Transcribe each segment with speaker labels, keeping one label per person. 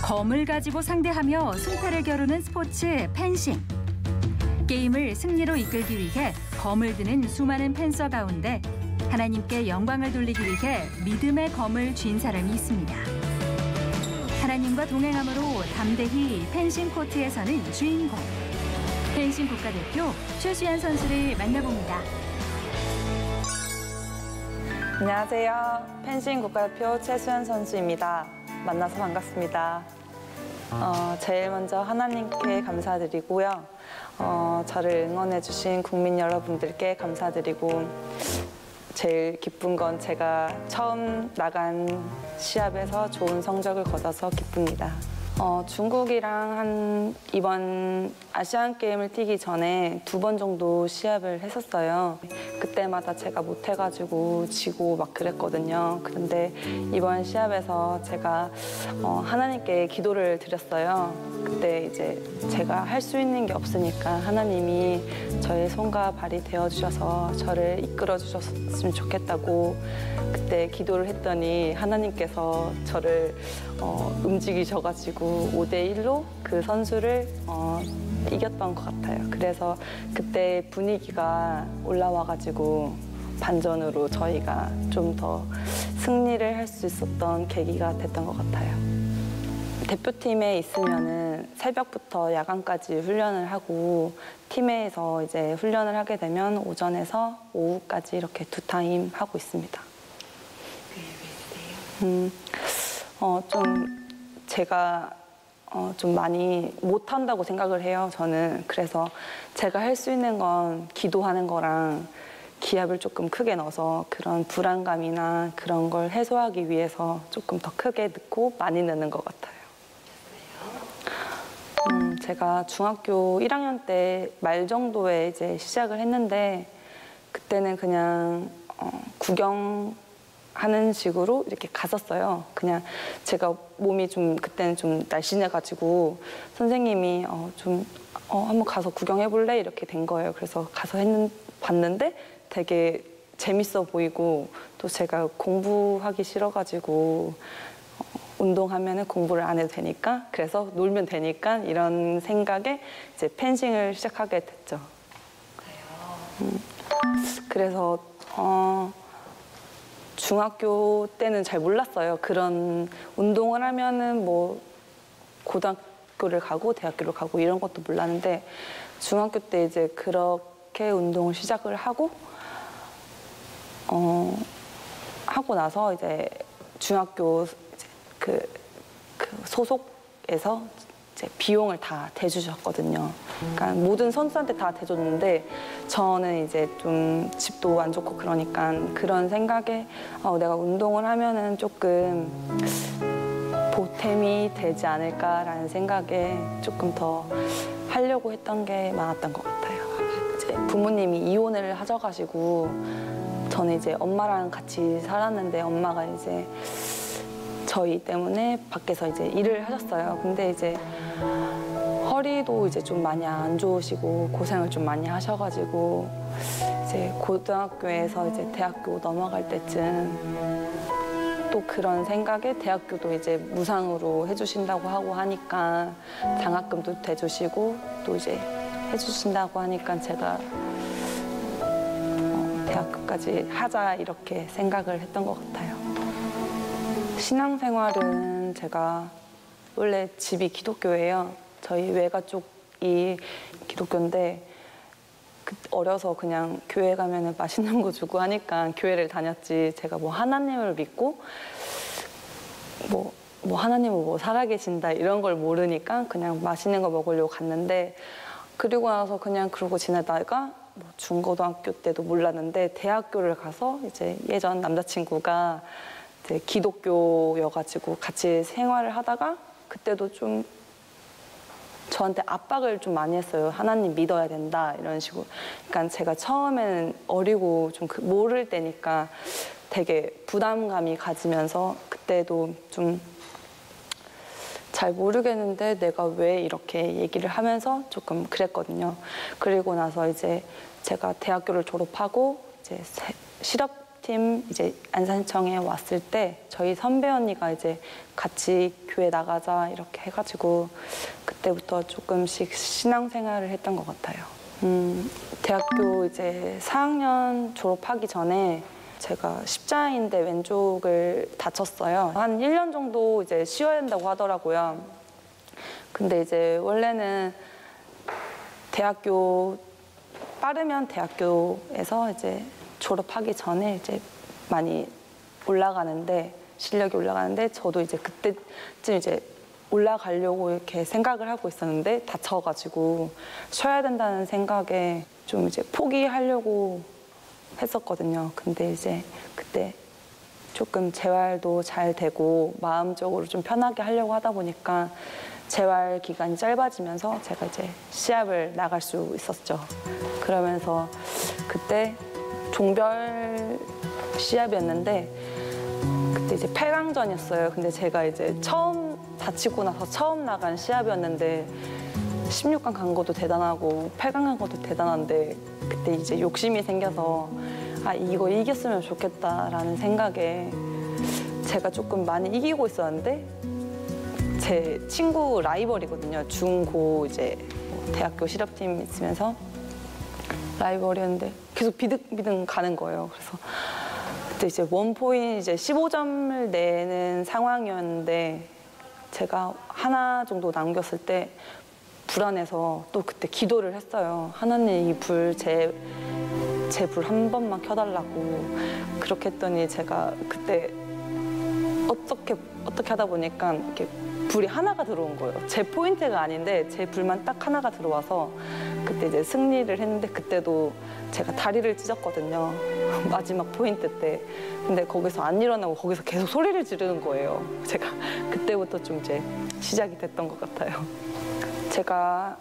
Speaker 1: 검을 가지고 상대하며 승패를 겨루는 스포츠 펜싱. 게임을 승리로 이끌기 위해 검을 드는 수많은 펜서 가운데 하나님께 영광을 돌리기 위해 믿음의 검을 쥔 사람이 있습니다. 하나님과 동행함으로 담대히 펜싱 코트에 서는 주인공. 펜싱 국가대표 최수연 선수를 만나봅니다.
Speaker 2: 안녕하세요. 펜싱 국가대표 최수연 선수입니다. 만나서 반갑습니다. 제일 먼저 하나님께 감사드리고요. 저를 응원해주신 국민 여러분들께 감사드리고 제일 기쁜 건 제가 처음 나간 시합에서 좋은 성적을 거둬서 기쁩니다. 중국이랑 이번 아시안 게임을 뛰기 전에 2번 정도 시합을 했었어요. 그때마다 제가 못해가지고 지고 막 그랬거든요. 그런데 이번 시합에서 제가 하나님께 기도를 드렸어요. 그때 이제 제가 할 수 있는 게 없으니까 하나님이 저의 손과 발이 되어주셔서 저를 이끌어 주셨으면 좋겠다고 그때 기도를 했더니 하나님께서 저를 움직이셔가지고 5대1로 그 선수를 이겼던 것 같아요. 그래서 그때 분위기가 올라와가지고 반전으로 저희가 좀 더 승리를 할 수 있었던 계기가 됐던 것 같아요. 대표팀에 있으면은 새벽부터 야간까지 훈련을 하고 팀에서 이제 훈련을 하게 되면 오전에서 오후까지 이렇게 2타임 하고 있습니다. 좀 제가 좀 많이 못한다고 생각을 해요, 저는. 그래서 제가 할 수 있는 건 기도하는 거랑 기합을 조금 크게 넣어서 그런 불안감이나 그런 걸 해소하기 위해서 조금 더 크게 넣고 많이 넣는 것 같아요. 제가 중학교 1학년 때 말 정도에 이제 시작을 했는데 그때는 그냥 구경하는 식으로 이렇게 갔었어요. 그냥 제가 몸이 좀 그때는 좀 날씬해가지고 선생님이 한번 가서 구경해볼래? 이렇게 된 거예요. 그래서 가서 봤는데 되게 재밌어 보이고 또 제가 공부하기 싫어가지고 운동하면은 공부를 안 해도 되니까 그래서 놀면 되니까 이런 생각에 이제 펜싱을 시작하게 됐죠. 그래서 중학교 때는 잘 몰랐어요. 그런 운동을 하면은 뭐 고등학교를 가고 대학교를 가고 이런 것도 몰랐는데 중학교 때 이제 그렇게 운동을 시작을 하고 하고 나서 이제 중학교 이제 그 소속에서 이제 비용을 다 대주셨거든요. 그러니까 모든 선수한테 다 대줬는데 저는 이제 좀 집도 안 좋고 그러니까 그런 생각에 내가 운동을 하면은 조금 보탬이 되지 않을까라는 생각에 조금 더 하려고 했던 게 많았던 것 같아요. 이제 부모님이 이혼을 하셔가지고 저는 이제 엄마랑 같이 살았는데 엄마가 이제 저희 때문에 밖에서 이제 일을 하셨어요. 근데 이제 허리도 이제 좀 많이 안 좋으시고 고생을 좀 많이 하셔가지고 이제 고등학교에서 이제 대학교 넘어갈 때쯤 또 그런 생각에 대학교도 이제 무상으로 해주신다고 하고 하니까 장학금도 대주시고 또 이제 해주신다고 하니까 제가 대학교까지 하자 이렇게 생각을 했던 것 같아요. 신앙생활은 제가 원래 집이 기독교예요. 저희 외가 쪽이 기독교인데 어려서 그냥 교회 가면 맛있는 거 주고 하니까 교회를 다녔지 제가 뭐 하나님을 믿고 뭐 하나님은 뭐 살아계신다 이런 걸 모르니까 그냥 맛있는 거 먹으려고 갔는데 그리고 나서 그냥 그러고 지내다가 뭐 중고등학교 때도 몰랐는데 대학교를 가서 이제 예전 남자친구가 이제 기독교여가지고 같이 생활을 하다가 그때도 좀 저한테 압박을 좀 많이 했어요. 하나님 믿어야 된다 이런 식으로. 그러니까 제가 처음에는 어리고 좀 모를 때니까 되게 부담감이 가지면서 그때도 좀 잘 모르겠는데 내가 왜 이렇게 얘기를 하면서 조금 그랬거든요. 그리고 나서 이제 제가 대학교를 졸업하고 이제 실업 실업팀 이제 안산시청에 왔을 때 저희 선배 언니가 이제 같이 교회 나가자 이렇게 해가지고 그때부터 조금씩 신앙생활을 했던 것 같아요. 대학교 이제 4학년 졸업하기 전에 제가 십자인대 왼쪽을 다쳤어요. 한 1년 정도 이제 쉬어야 된다고 하더라고요. 근데 이제 원래는 빠르면 대학교에서 이제 졸업하기 전에 이제 많이 올라가는데, 실력이 올라가는데, 저도 이제 그때쯤 이제 올라가려고 이렇게 생각을 하고 있었는데 다쳐가지고 쉬어야 된다는 생각에 좀 이제 포기하려고 했었거든요. 근데 이제 그때 조금 재활도 잘 되고 마음적으로 좀 편하게 하려고 하다 보니까 재활 기간이 짧아지면서 제가 이제 시합을 나갈 수 있었죠. 그러면서 그때 종별 시합이었는데 그때 이제 8강전이었어요. 근데 제가 이제 다치고 나서 처음 나간 시합이었는데 16강 간 것도 대단하고 8강 간 것도 대단한데 그때 이제 욕심이 생겨서 이거 이겼으면 좋겠다라는 생각에 제가 조금 많이 이기고 있었는데 제 친구 라이벌이거든요. 중-고 이제 대학교 실업팀 있으면서 라이벌이었는데 계속 비등비등 가는 거예요. 그래서 그때 이제 원포인 이제 15점을 내는 상황이었는데 제가 하나 정도 남겼을 때 불안해서 또 그때 기도를 했어요. 하나님 이 불 제 불 한 번만 켜달라고. 그렇게 했더니 제가 그때 어떻게 하다 보니까 이렇게 불이 하나가 들어온 거예요. 제 포인트가 아닌데 제 불만 딱 하나가 들어와서 그때 이제 승리를 했는데 그때도 제가 다리를 찢었거든요. 마지막 포인트 때. 근데 거기서 안 일어나고 거기서 계속 소리를 지르는 거예요. 제가 그때부터 좀 이제 시작이 됐던 것 같아요. 제가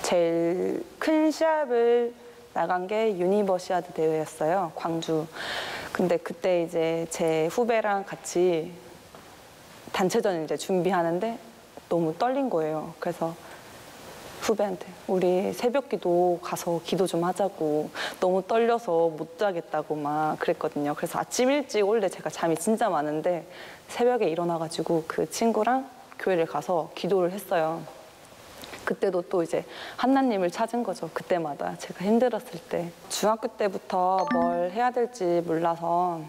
Speaker 2: 제일 큰 시합을 나간 게 유니버시아드 대회였어요. 광주. 근데 그때 이제 제 후배랑 같이 단체전을 이제 준비하는데 너무 떨린 거예요. 그래서 후배한테 우리 새벽 기도 가서 기도 좀 하자고, 너무 떨려서 못 자겠다고 막 그랬거든요. 그래서 아침 일찍 원래 제가 잠이 진짜 많은데 새벽에 일어나가지고 그 친구랑 교회를 가서 기도를 했어요. 그때도 또 이제 하나님을 찾은 거죠. 그때마다 제가 힘들었을 때. 중학교 때부터 뭘 해야 될지 몰라서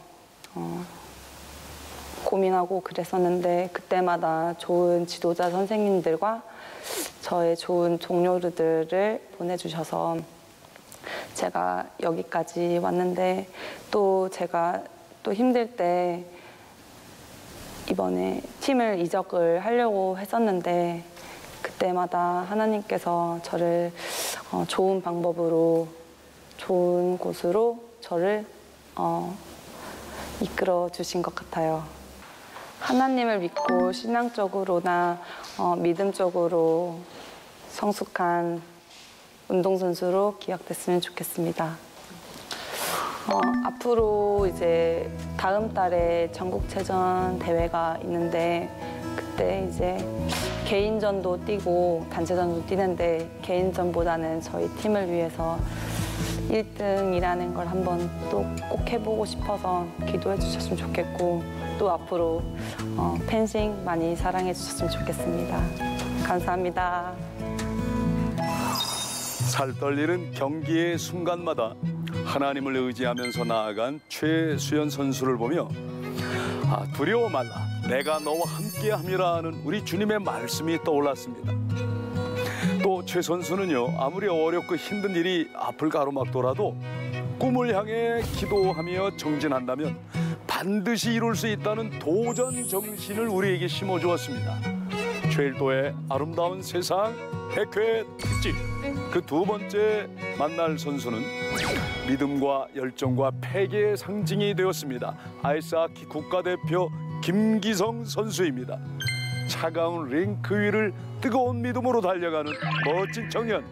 Speaker 2: 고민하고 그랬었는데 그때마다 좋은 지도자 선생님들과 저의 좋은 동료들을 보내주셔서 제가 여기까지 왔는데, 또 제가 또 힘들 때 이번에 팀을 이적을 하려고 했었는데 그때마다 하나님께서 저를 좋은 방법으로 좋은 곳으로 저를 이끌어 주신 것 같아요. 하나님을 믿고 신앙적으로나 믿음적으로 성숙한 운동선수로 기억됐으면 좋겠습니다. 앞으로 이제 다음 달에 전국체전 대회가 있는데 그때 이제 개인전도 뛰고 단체전도 뛰는데 개인전보다는 저희 팀을 위해서 1등이라는 걸 한번 또 꼭 해보고 싶어서 기도해 주셨으면 좋겠고, 또 앞으로 펜싱 많이 사랑해 주셨으면 좋겠습니다. 감사합니다.
Speaker 3: 살떨리는 경기의 순간마다 하나님을 의지하면서 나아간 최수연 선수를 보며 두려워 말라, 내가 너와 함께함이라는 우리 주님의 말씀이 떠올랐습니다. 또 최 선수는요, 아무리 어렵고 힘든 일이 앞을 가로막더라도 꿈을 향해 기도하며 정진한다면 반드시 이룰 수 있다는 도전 정신을 우리에게 심어주었습니다. 최일도의 아름다운 세상 100회 특집, 그 두 번째 만날 선수는 믿음과 열정과 패기의 상징이 되었습니다. 아이스하키 국가대표 김기성 선수입니다. 차가운 링크 위를 뜨거운 믿음으로 달려가는 멋진 청년,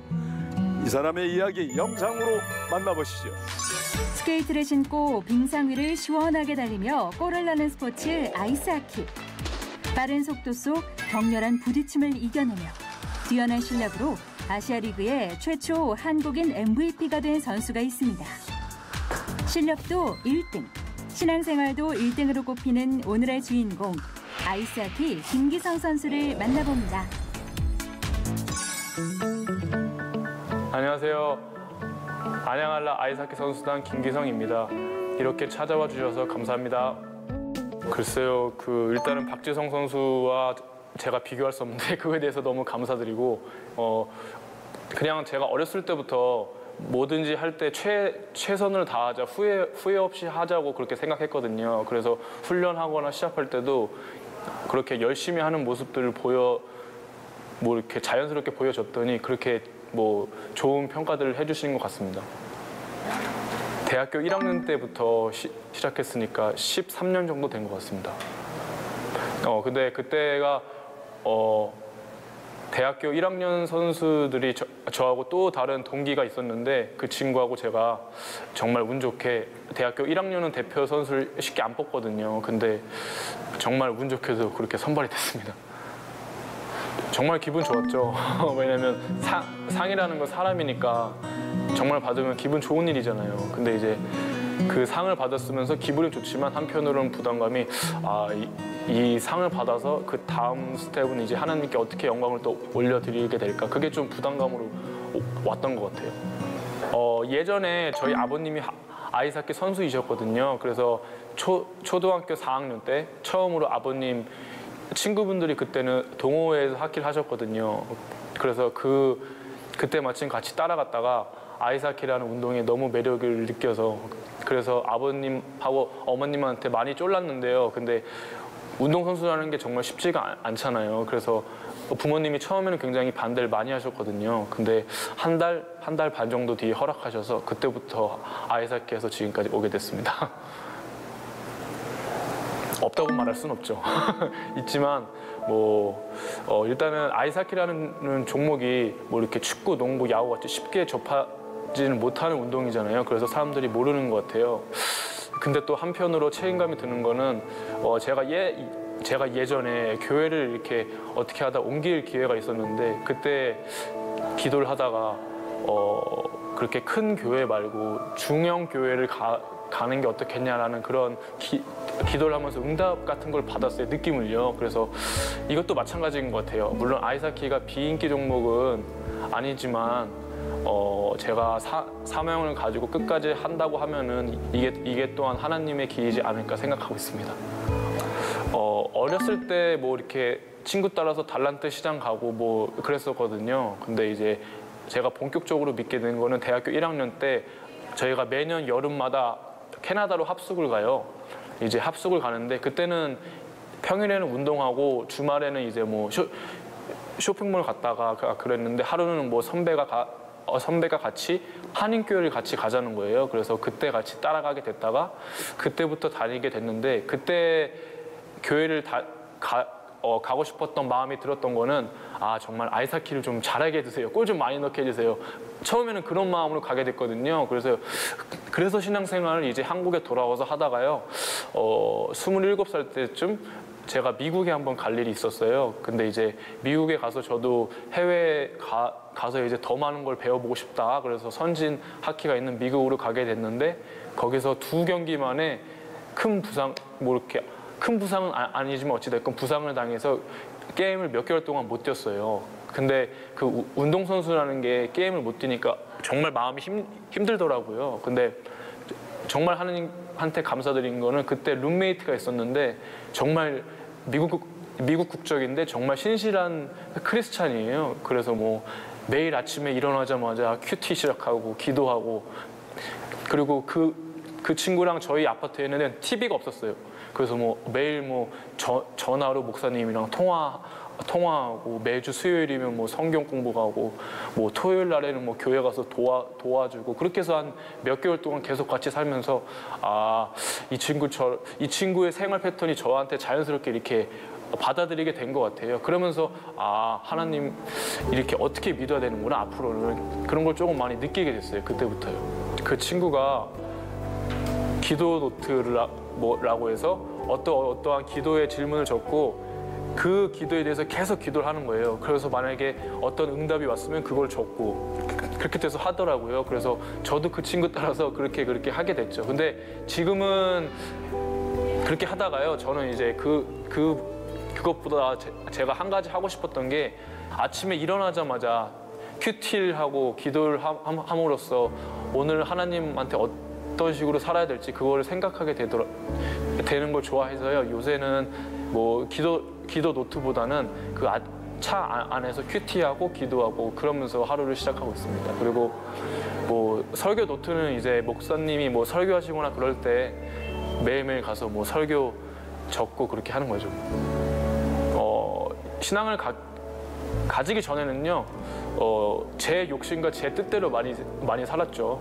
Speaker 3: 이 사람의 이야기 영상으로 만나보시죠.
Speaker 1: 스케이트를 신고 빙상 위를 시원하게 달리며 골을 넣는 스포츠 아이스하키. 빠른 속도 속 격렬한 부딪힘을 이겨내며 뛰어난 실력으로 아시아 리그의 최초 한국인 MVP가 된 선수가 있습니다. 실력도 1등, 신앙생활도 1등으로 꼽히는 오늘의 주인공 아이스하키 김기성 선수를 만나봅니다.
Speaker 4: 안녕하세요. 안양알라 아이스하키 선수단 김기성입니다. 이렇게 찾아와 주셔서 감사합니다. 글쎄요, 일단은 박지성 선수와 제가 비교할 수 없는데 그거에 대해서 너무 감사드리고 그냥 제가 어렸을 때부터 뭐든지 할 때 최선을 다하자, 후회 없이 하자고 그렇게 생각했거든요. 그래서 훈련하거나 시합할 때도 그렇게 열심히 하는 모습들을 이렇게 자연스럽게 보여줬더니 그렇게 좋은 평가들을 해주시는 것 같습니다. 대학교 1학년 때부터 시작했으니까 13년 정도 된 것 같습니다. 근데 그때가 대학교 1학년 선수들이 저하고 또 다른 동기가 있었는데 그 친구하고 제가 정말 운 좋게 대학교 1학년은 대표 선수를 쉽게 안 뽑거든요. 근데 정말 운 좋게도 그렇게 선발이 됐습니다. 정말 기분 좋았죠. 왜냐면 상이라는 건 사람이니까 정말 받으면 기분 좋은 일이잖아요. 근데 이제 그 상을 받았으면서 기분이 좋지만 한편으로는 부담감이 이 상을 받아서 그 다음 스텝은 이제 하나님께 어떻게 영광을 또 올려드리게 될까, 그게 좀 부담감으로 왔던 것 같아요. 예전에 저희 아버님이 아이스하키 선수이셨거든요. 그래서 초등학교 4학년 때 처음으로 아버님 친구분들이 그때는 동호회에서 하키를 하셨거든요. 그래서 그때 마침 같이 따라갔다가 아이스하키라는 운동에 너무 매력을 느껴서, 그래서 아버님하고 어머님한테 많이 쫄랐는데요. 근데 운동선수라는 게 정말 쉽지가 않잖아요. 그래서 부모님이 처음에는 굉장히 반대를 많이 하셨거든요. 근데 한 달 반 정도 뒤에 허락하셔서 그때부터 아이스하키에서 지금까지 오게 됐습니다. 없다고 말할 수는 없죠. 있지만 일단은 아이스하키라는 종목이 이렇게 축구, 농구, 야구 같이 쉽게 접하지는 못하는 운동이잖아요. 그래서 사람들이 모르는 것 같아요. 근데 또 한편으로 책임감이 드는 거는 제가 예전에 교회를 이렇게 어떻게 하다 옮길 기회가 있었는데 그때 기도를 하다가 그렇게 큰 교회 말고 중형 교회를 가는 게 어떻겠냐라는 그런 기도를 하면서 응답 같은 걸 받았어요, 느낌을요. 그래서 이것도 마찬가지인 것 같아요. 물론 아이스하키가 비인기 종목은 아니지만 제가 사명을 가지고 끝까지 한다고 하면은 이게 또한 하나님의 길이지 않을까 생각하고 있습니다. 어렸을 때 이렇게 친구 따라서 달란트 시장 가고 그랬었거든요. 근데 이제 제가 본격적으로 믿게 된 거는 대학교 1학년 때 저희가 매년 여름마다 캐나다로 합숙을 가요. 이제 합숙을 가는데 그때는 평일에는 운동하고 주말에는 이제 쇼핑몰 갔다가 그랬는데 하루는 선배가 같이 한인교회를 같이 가자는 거예요. 그래서 그때 같이 따라가게 됐다가 그때부터 다니게 됐는데 그때 교회를 가고 싶었던 마음이 들었던 거는 정말 아이스하키를 좀 잘하게 해주세요. 골 좀 많이 넣게 해주세요. 처음에는 그런 마음으로 가게 됐거든요. 그래서 신앙생활을 이제 한국에 돌아와서 하다가요. 27살 때쯤 제가 미국에 한번 갈 일이 있었어요. 근데 이제 미국에 가서 저도 해외에 가서 이제 더 많은 걸 배워보고 싶다. 그래서 선진 하키가 있는 미국으로 가게 됐는데 거기서 2경기 만에 큰 부상, 이렇게 큰 부상은 아니지만 어찌됐건 부상을 당해서 게임을 몇 개월 동안 못 뛰었어요. 근데 그 운동선수라는 게 게임을 못 뛰니까 정말 마음이 힘들더라고요. 근데 정말 하나님한테 감사드린 거는 그때 룸메이트가 있었는데 정말 미국 국적인데 정말 신실한 크리스찬이에요. 그래서 매일 아침에 일어나자마자 큐티 시작하고 기도하고, 그리고 그 친구랑 저희 아파트에는 TV가 없었어요. 그래서 매일 전화로 목사님이랑 통화하고 매주 수요일이면 성경 공부하고 토요일 날에는 교회 가서 도와주고 그렇게 해서 한 몇 개월 동안 계속 같이 살면서 이 친구의 생활 패턴이 저한테 자연스럽게 이렇게 받아들이게 된 것 같아요. 그러면서 하나님 이렇게 어떻게 믿어야 되는구나 앞으로는, 그런 걸 조금 많이 느끼게 됐어요. 그때부터요. 그 친구가 기도 노트라고 해서 어떠한 기도의 질문을 적고 그 기도에 대해서 계속 기도를 하는 거예요. 그래서 만약에 어떤 응답이 왔으면 그걸 적고 그렇게 돼서 하더라고요. 그래서 저도 그 친구 따라서 그렇게 하게 됐죠. 근데 지금은 그렇게 하다가요. 저는 이제 그것보다 제가 한 가지 하고 싶었던 게 아침에 일어나자마자 큐티하고 기도를 함으로써 오늘 하나님한테 어떤 식으로 살아야 될지 그거를 생각하게 되는 걸 좋아해서요. 요새는 뭐 기도 노트보다는 그 차 안에서 큐티하고 기도하고 그러면서 하루를 시작하고 있습니다. 그리고 뭐 설교 노트는 이제 목사님이 뭐 설교하시거나 그럴 때 매일매일 가서 뭐 설교 적고 그렇게 하는 거죠. 신앙을 가지기 전에는요, 제 욕심과 제 뜻대로 많이 살았죠.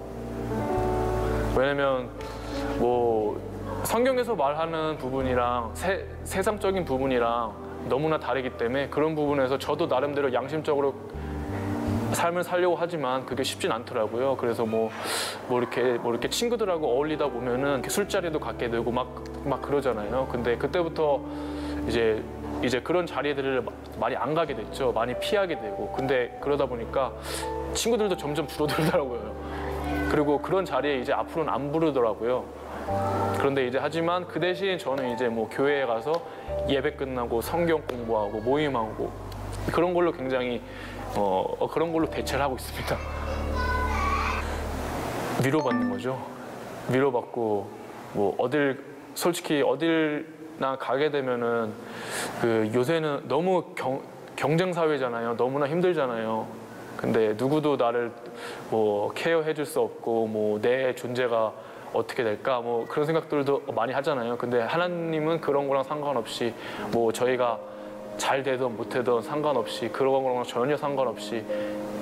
Speaker 4: 왜냐면 뭐 성경에서 말하는 부분이랑 세상적인 부분이랑 너무나 다르기 때문에 그런 부분에서 저도 나름대로 양심적으로 삶을 살려고 하지만 그게 쉽진 않더라고요. 그래서 뭐 이렇게 친구들하고 어울리다 보면은 술자리도 갖게 되고 막 그러잖아요. 근데 그때부터 이제 그런 자리들을 많이 안 가게 됐죠. 많이 피하게 되고. 근데 그러다 보니까 친구들도 점점 줄어들더라고요. 그리고 그런 자리에 이제 앞으로는 안 부르더라고요. 그런데 이제 하지만 그 대신 저는 이제 뭐 교회에 가서 예배 끝나고 성경 공부하고 모임하고 그런 걸로 굉장히 그런 걸로 대체를 하고 있습니다. 위로받는 거죠. 위로받고 뭐 솔직히 어딜나 가게 되면은 그 요새는 너무 경쟁 사회잖아요. 너무나 힘들잖아요. 근데 누구도 나를 뭐 케어해 줄 수 없고 뭐 내 존재가 어떻게 될까 뭐 그런 생각들도 많이 하잖아요. 근데 하나님은 그런 거랑 상관없이 뭐 저희가 잘 되든 못되든 상관없이 그런 거랑 전혀 상관없이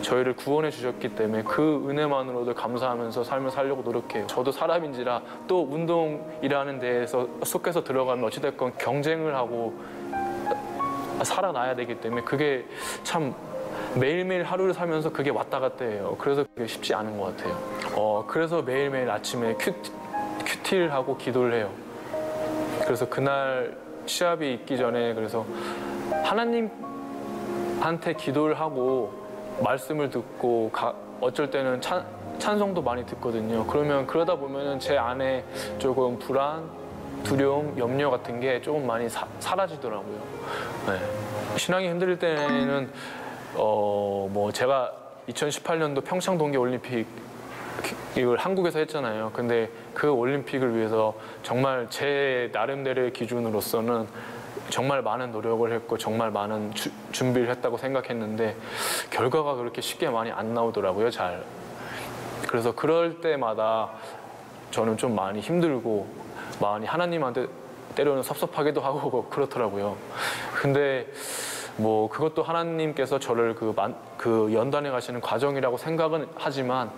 Speaker 4: 저희를 구원해 주셨기 때문에 그 은혜만으로도 감사하면서 삶을 살려고 노력해요. 저도 사람인지라 또 운동이라는 데에서 속해서 들어가면 어찌됐건 경쟁을 하고 살아나야 되기 때문에 그게 참 매일매일 하루를 살면서 그게 왔다 갔다 해요. 그래서 그게 쉽지 않은 것 같아요. 그래서 매일매일 아침에 큐티를 하고 기도를 해요. 그래서 그날 시합이 있기 전에 그래서 하나님한테 기도를 하고 말씀을 듣고 어쩔 때는 찬송도 많이 듣거든요. 그러다 보면은 제 안에 조금 불안, 두려움, 염려 같은 게 조금 많이 사라지더라고요. 네. 신앙이 흔들릴 때는 뭐 제가 2018년도 평창 동계 올림픽 이걸 한국에서 했잖아요. 근데 그 올림픽을 위해서 정말 제 나름대로의 기준으로서는 정말 많은 노력을 했고 정말 많은 준비를 했다고 생각했는데 결과가 그렇게 쉽게 많이 안 나오더라고요. 잘. 그래서 그럴 때마다 저는 좀 많이 힘들고 많이 하나님한테 때로는 섭섭하기도 하고 그렇더라고요. 근데 뭐 그것도 하나님께서 저를 그 연단해 가시는 과정이라고 생각은 하지만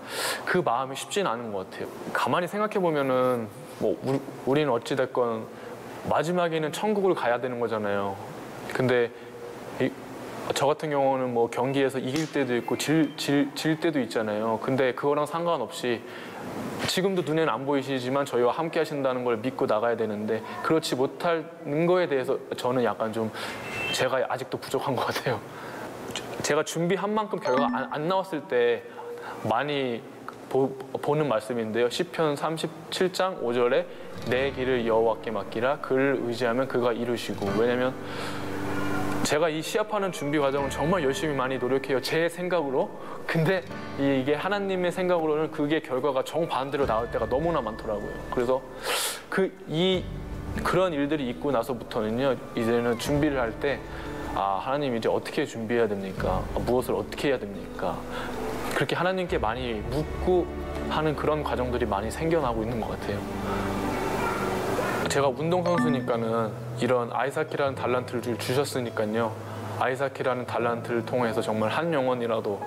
Speaker 4: 그 마음이 쉽지는 않은 것 같아요. 가만히 생각해 보면은 뭐 우리는 어찌 됐건 마지막에는 천국을 가야 되는 거잖아요. 근데 저 같은 경우는 뭐 경기에서 이길 때도 있고 질 때도 있잖아요. 근데 그거랑 상관없이 지금도 눈에는 안 보이시지만 저희와 함께 하신다는 걸 믿고 나가야 되는데 그렇지 못하는 거에 대해서 저는 약간 좀 제가 아직도 부족한 것 같아요. 제가 준비한 만큼 결과가 안 나왔을 때 많이 보는 말씀인데요. 시편 37장 5절에 내 길을 여호와께 맡기라 그를 의지하면 그가 이루시고. 왜냐면 제가 이 시합하는 준비 과정은 정말 열심히 많이 노력해요. 제 생각으로. 근데 이게 하나님의 생각으로는 그게 결과가 정반대로 나올 때가 너무나 많더라고요. 그래서 그런 일들이 있고 나서부터는요. 이제는 준비를 할 때 하나님 이제 어떻게 준비해야 됩니까? 무엇을 어떻게 해야 됩니까? 그렇게 하나님께 많이 묻고 하는 그런 과정들이 많이 생겨나고 있는 것 같아요. 제가 운동선수니까는 이런 아이사키라는 달란트를 주셨으니까요. 아이사키라는 달란트를 통해서 정말 한 영혼이라도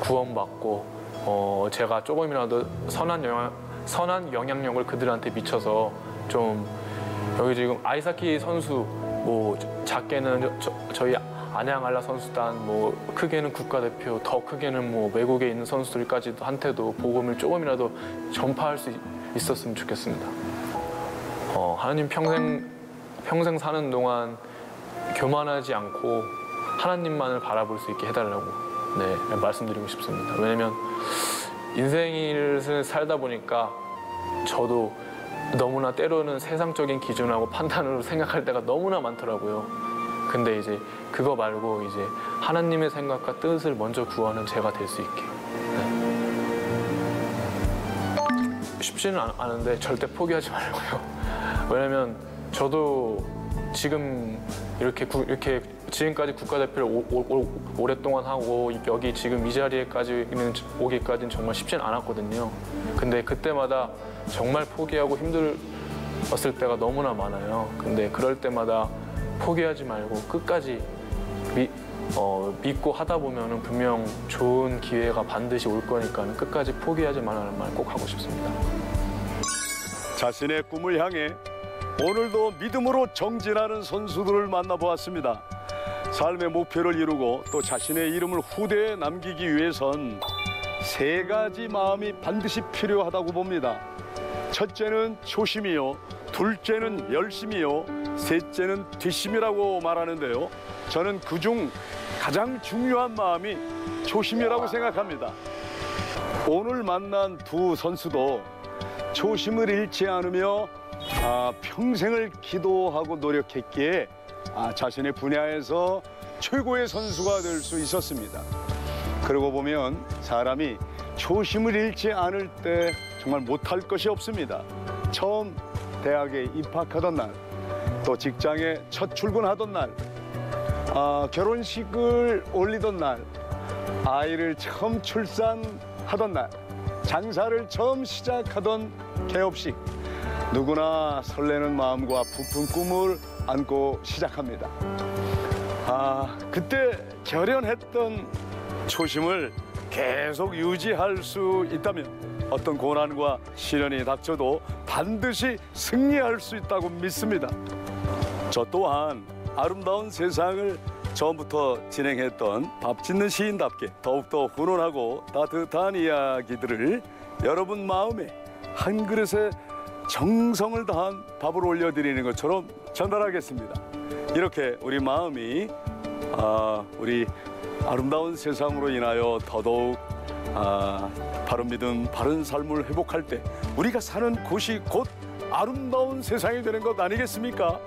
Speaker 4: 구원받고 제가 조금이라도 선한 영향력을 그들한테 미쳐서 좀 여기 지금 아이사키 선수 뭐 작게는 저희 안양알라 선수단 뭐 크게는 국가대표 더 크게는 뭐 외국에 있는 선수들까지도 한테도 복음을 조금이라도 전파할 수 있었으면 좋겠습니다. 하나님 평생 사는 동안 교만하지 않고 하나님만을 바라볼 수 있게 해달라고 네, 말씀드리고 싶습니다. 왜냐면 인생을 살다 보니까 저도 너무나 때로는 세상적인 기준하고 판단으로 생각할 때가 너무나 많더라고요. 근데 이제 그거 말고 이제 하나님의 생각과 뜻을 먼저 구하는 제가 될 수 있게. 쉽지는 않은데 절대 포기하지 말고요. 왜냐면 저도 지금 이렇게 지금까지 국가대표를 오랫동안 하고 여기 지금 이 자리에까지는 오기까지는 정말 쉽지는 않았거든요. 근데 그때마다 정말 포기하고 힘들었을 때가 너무나 많아요. 근데 그럴 때마다 포기하지 말고 끝까지 믿고 하다 보면은 분명 좋은 기회가 반드시 올 거니까 끝까지 포기하지 말라는 말 꼭 하고 싶습니다.
Speaker 3: 자신의 꿈을 향해 오늘도 믿음으로 정진하는 선수들을 만나보았습니다. 삶의 목표를 이루고 또 자신의 이름을 후대에 남기기 위해선 3가지 마음이 반드시 필요하다고 봅니다. 첫째는 초심이요, 둘째는 열심이요, 셋째는 뒷심이라고 말하는데요. 저는 그중 가장 중요한 마음이 초심이라고 생각합니다. 오늘 만난 두 선수도 초심을 잃지 않으며 평생을 기도하고 노력했기에 자신의 분야에서 최고의 선수가 될 수 있었습니다. 그러고 보면 사람이 초심을 잃지 않을 때 정말 못할 것이 없습니다. 처음 대학에 입학하던 날, 또 직장에 첫 출근하던 날, 결혼식을 올리던 날, 아이를 처음 출산하던 날, 장사를 처음 시작하던 개업식, 누구나 설레는 마음과 부푼 꿈을 안고 시작합니다. 그때 결연했던 초심을 계속 유지할 수 있다면 어떤 고난과 시련이 닥쳐도 반드시 승리할 수 있다고 믿습니다. 저 또한 아름다운 세상을 처음부터 진행했던 밥 짓는 시인답게 더욱더 훈훈하고 따뜻한 이야기들을 여러분 마음에 한 그릇에 정성을 다한 밥을 올려드리는 것처럼 전달하겠습니다. 이렇게 우리 마음이 우리 아름다운 세상으로 인하여 더더욱 바른 믿음, 바른 삶을 회복할 때 우리가 사는 곳이 곧 아름다운 세상이 되는 것 아니겠습니까?